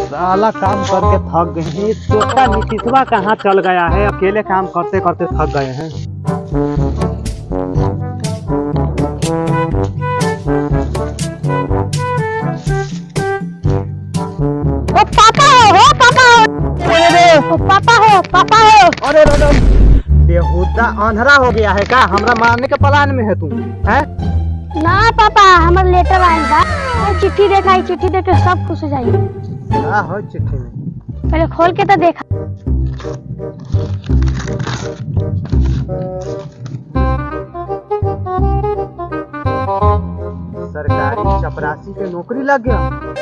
साला काम करके थक गए हैं। ये छोटा नीतीशवा कहाँ चल गया है? अकेले काम करते करते थक गए हैं। ओ पापा हो पापा हो। ओ पापा हो। अरे बेहुदा अंधरा हो गया है का? हमरा मारने के प्लान में है तू? हैं? ना पापा, हमर लेटर आइल बा। चिट्ठी देखा, चिट्ठी देख के सब खुश हो जाई। क्या हो चिट्ठी में? पहले खोल के तो देखा। सरकारी चपरासी के नौकरी लग गया।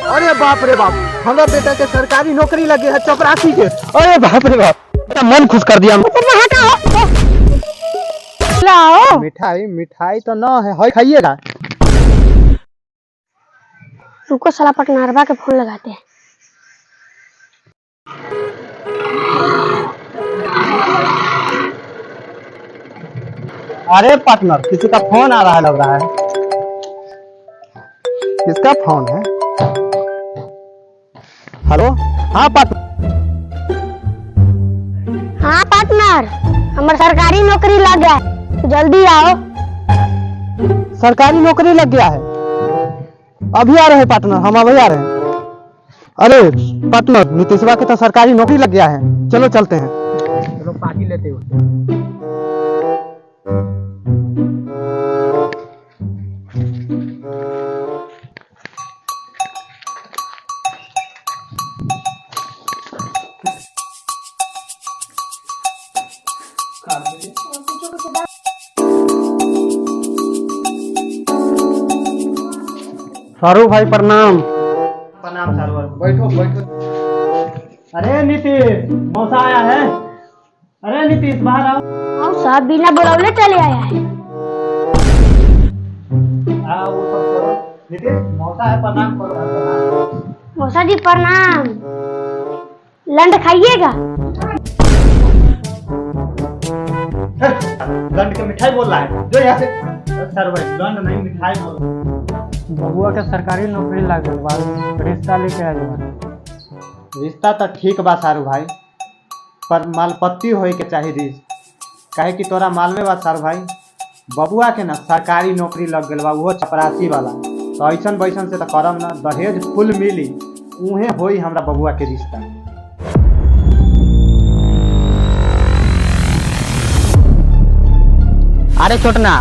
अरे बाप रे बाप, हमारा बेटा के सरकारी नौकरी लगे है चपरासी के। अरे बाप रे बाप, मेरा मन खुश कर दिया। लाओ मिठाई मिठाई तो ना है, खाइएगा। रुको साला पटनारवा के फोन लगाते हैं। अरे पार्टनर, किसी का फोन आ रहा है लग रहा है। किसका फोन है? हेलो, हाँ पार्टनर। हाँ पार्टनर, हमार सरकारी नौकरी लग गया है, जल्दी आओ। सरकारी नौकरी लग गया है? अभी आ रहे हैं पार्टनर, हम अभी आ रहे हैं। अरे पार्टनर, नीतीशवा के तो सरकारी नौकरी लग गया है, चलो चलते हैं। चलो पार्टी लेते हैं। सारू भाई प्रणाम। प्रणाम सारू भाई, बैठो बैठो। अरे नीतीश, मौसा आया है। अरे नीतीश बाहर आओ। आओ साहब, बिना बुलावले चले आया है। आओ ऊपर करो। नीतीश, मौसा है, प्रणाम करो। मौसा जी प्रणाम। लंड खाइएगा? लंड के मिठाई बोल रहा है, जो यहाँ से। सर भाई, लंड नहीं मिठाई बोल रहा है। बबुआ के सरकारी नौकरी लग गई बा, रिश्ता लेके आ जाओ। रिश्ता तो ठीक बा सारू भाई, पर मालपत्ती होए के चाहिए रिश्त। काहे कि तोरा मालूम बा सारू भाई, बबुआ के ना सरकारी नौकरी लग गई बा, वो चपरासी वाला। तो ऐसन बैसन से तो करम ना, दहेज फुल मिली, उहे होई हमरा बबुआ के रिश्ता। अरे छोटना,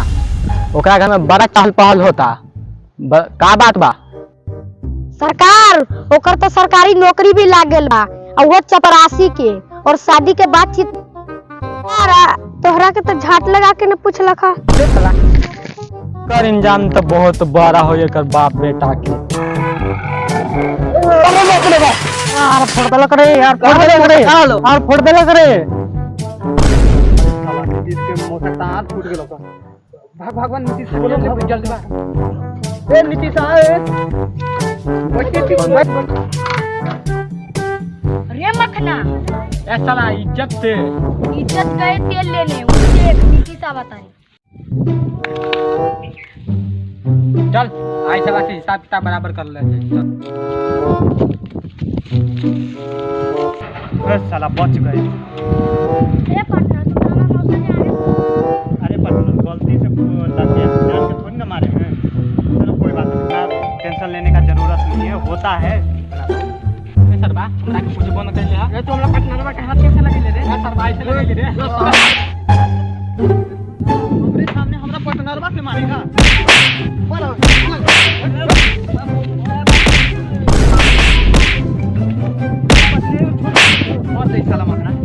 ओकरा घर में बड़ा चहल पहल होता, का बात बा? सरकार, ओकर तो सरकारी नौकरी भी लाग गइल बा, और वो चपरासी के। और शादी के बातचीत तोहरा के तो झाट लगा के न पूछला खा। कर इंजाम तो बहुत बड़ा हो कर बाप बेटा के। यार फोड़ देला करे, यार फोड़ देला करे, यार फोड़ देला करे। साला नीतीश के मोटा टांग फूट गेलो का। भाग भगवान, नीतीश से बोलो जल्दी भाग। ए नीतीश आए। अरे मखना, ए साला इज्जत से। इज्जत गए तेल लेने, मुझे एक नीतीश बताए। चल आई साला से हिसाब किताब बराबर कर लेते। साला बच गए। अरे पार्टनर, तुम्हारा मौसा नहीं आया? अरे पार्टनर, गलती से लग गया, जान के थोड़ी ना मारे हैं। चलो कोई बात नहीं, टेंशन लेने का जरूरत नहीं है, होता है। सर बा, हमरा के कुछ बंद कर ले। हां, ए तो हमरा पटनारवा के हाथ कैसे लगे ले रे? सर बा ऐसे लगे रे। हमरे सामने हमरा पटनारवा से मारेगा।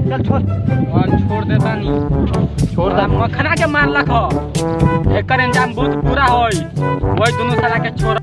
चल छोड़। और छोड़ देता नहीं, छोड़ दा। मखना के मार लख, एकर इंजाम बहुत पूरा होई। वही दोनों साला के छोड़।